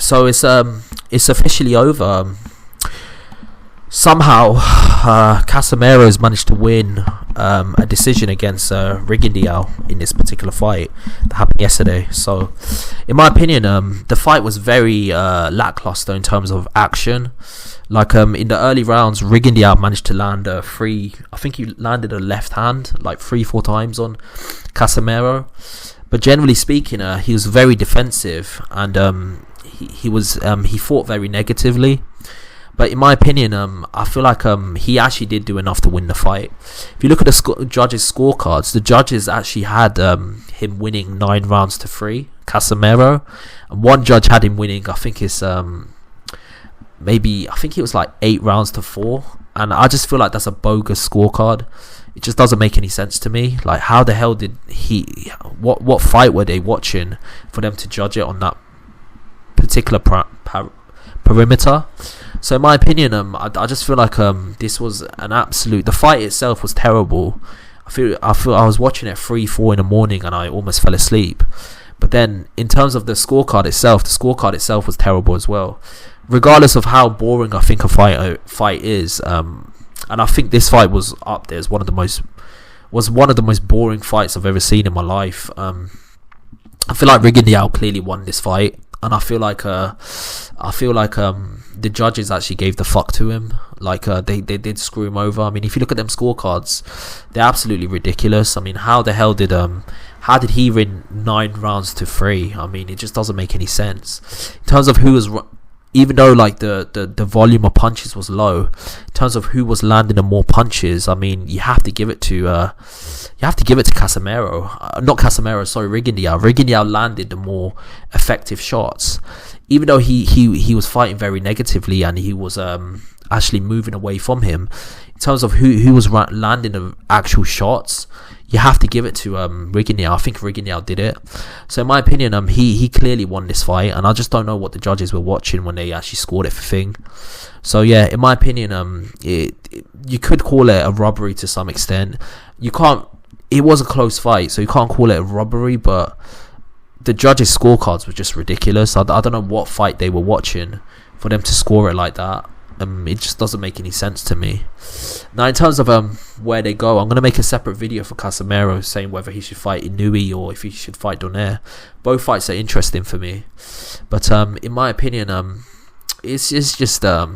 So it's officially over. Somehow, Casamero's managed to win a decision against Rigondeaux in this particular fight that happened yesterday. So, in my opinion, the fight was very lackluster in terms of action. Like in the early rounds, Rigondeaux managed to land I think he landed a left hand like 3-4 times on Casimero. But generally speaking, he was very defensive, and he fought very negatively. But in my opinion, I feel like he actually did do enough to win the fight. If you look at the judges' scorecards, the judges actually had him winning 9 rounds to 3, Casimero, and one judge had him winning. I think it's I think it was like 8 rounds to 4, and I just feel like that's a bogus scorecard. It just doesn't make any sense to me. Like, how the hell did what fight were they watching for them to judge it on that particular perimeter? So in my opinion, I just feel like this was an absolute. The fight itself was terrible. I feel I was watching it 3-4 in the morning and I almost fell asleep. But then in terms of the scorecard itself was terrible as well. Regardless of how boring I think a fight is, and I think this fight was up there as one of the most boring fights I've ever seen in my life. I feel like Rigondeaux clearly won this fight, and I feel like the judges actually gave the fuck to him. Like they did screw him over. I mean, if you look at them scorecards, they're absolutely ridiculous. I mean, how did he win 9 rounds to 3? I mean, it just doesn't make any sense in terms of who was. Even though like the volume of punches was low, in terms of who was landing the more punches, I mean, you have to give it to Casimero. Not Casimero, sorry, Rigondeaux. Rigondeaux landed the more effective shots, even though he was fighting very negatively and he was actually moving away from him. In terms of who was landing the actual shots, you have to give it to Rigondeaux. I think Rigondeaux did it. So in my opinion, he clearly won this fight, and I just don't know what the judges were watching when they actually scored it for thing. So yeah, in my opinion, you could call it a robbery to some extent. You can't. It was a close fight, so you can't call it a robbery. But the judges' scorecards were just ridiculous. I don't know what fight they were watching for them to score it like that. It just doesn't make any sense to me. Now, in terms of where they go, I'm going to make a separate video for Casimero saying whether he should fight Inoue or if he should fight Donaire. Both fights are interesting for me, but in my opinion, it's just a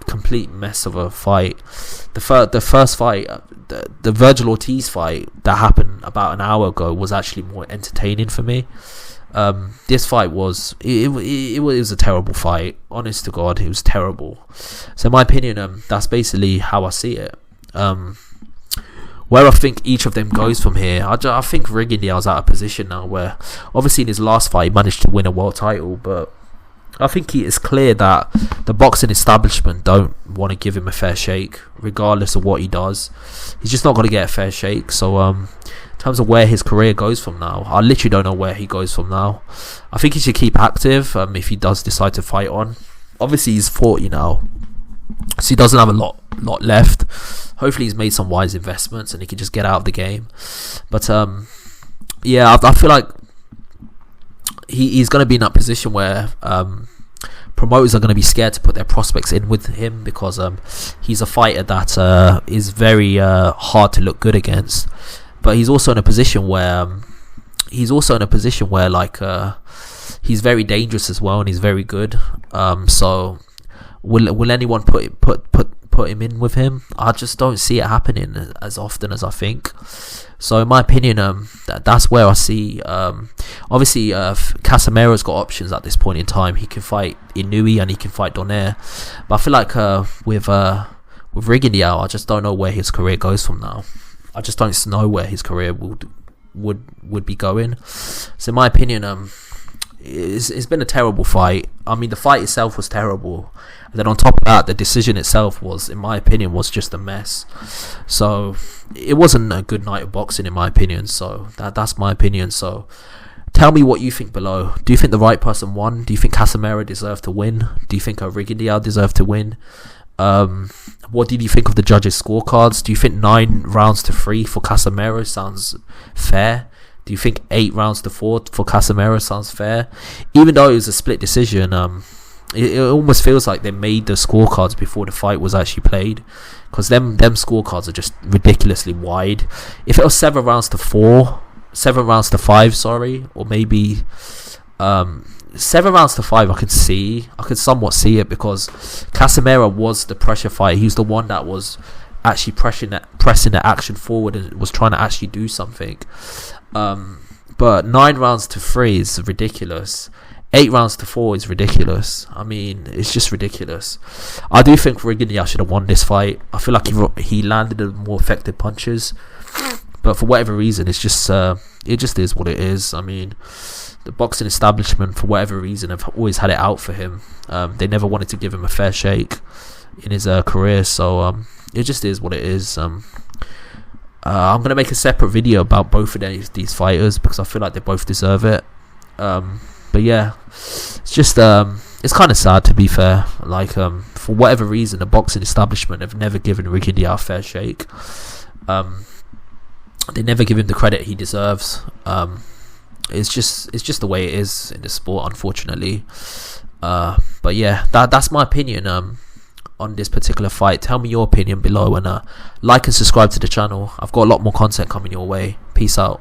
complete mess of a fight. The first fight, the Virgil Ortiz fight that happened about an hour ago, was actually more entertaining for me. This fight was it was a terrible fight. Honest to God, it was terrible. So in my opinion, that's basically how I see it. Where I think each of them goes from here, I think Rigondeaux's out of position now, where obviously in his last fight he managed to win a world title, but I think it is clear that the boxing establishment don't want to give him a fair shake, regardless of what he does. He's just not going to get a fair shake. So in terms of where his career goes from now, I literally don't know where he goes from now. I think he should keep active if he does decide to fight on. Obviously he's 40 now, so he doesn't have a lot left. Hopefully he's made some wise investments and he can just get out of the game. But yeah, I feel like he's going to be in that position where promoters are going to be scared to put their prospects in with him, because he's a fighter that is very hard to look good against. But he's also in a position where like he's very dangerous as well, and he's very good. So will anyone put him in with him? I just don't see it happening as often as I think. So in my opinion, that's where I see. Obviously, Casimero's got options at this point in time. He can fight Inoue and he can fight Donaire. But I feel like with Rigondeaux, I just don't know where his career goes from now. I just don't know where his career would be going. So in my opinion, it's been a terrible fight. I mean, the fight itself was terrible. And then on top of that, the decision itself was, in my opinion, was just a mess. So it wasn't a good night of boxing, in my opinion. So that's my opinion. So tell me what you think below. Do you think the right person won? Do you think Casimero deserved to win? Do you think Rigondeaux deserved to win? What did you think of the judges' scorecards? Do you think 9 rounds to 3 for Casimero sounds fair? Do you think 8 rounds to 4 for Casimero sounds fair? Even though it was a split decision, it almost feels like they made the scorecards before the fight was actually played, because them scorecards are just ridiculously wide. If it was 7 rounds to 5, sorry, or maybe 7 rounds to 5, I could somewhat see it, because Casimero was the pressure fighter. He was the one that was actually pressing the action forward and was trying to actually do something. But 9 rounds to 3 is ridiculous. 8 rounds to 4 is ridiculous. I mean, it's just ridiculous. I do think Rigondeaux should have won this fight. I feel like he landed the more effective punches, but for whatever reason, it just is what it is. I mean, the boxing establishment, for whatever reason, have always had it out for him. They never wanted to give him a fair shake in his career, so it just is what it is. I'm going to make a separate video about both of these fighters, because I feel like they both deserve it. But yeah, it's just it's kind of sad, to be fair. Like, for whatever reason, the boxing establishment have never given Rigondeaux a fair shake. They never give him the credit he deserves. It's just the way it is in the sport, unfortunately. But yeah, that's my opinion on this particular fight. Tell me your opinion below, and like and subscribe to the channel. I've got a lot more content coming your way. Peace out.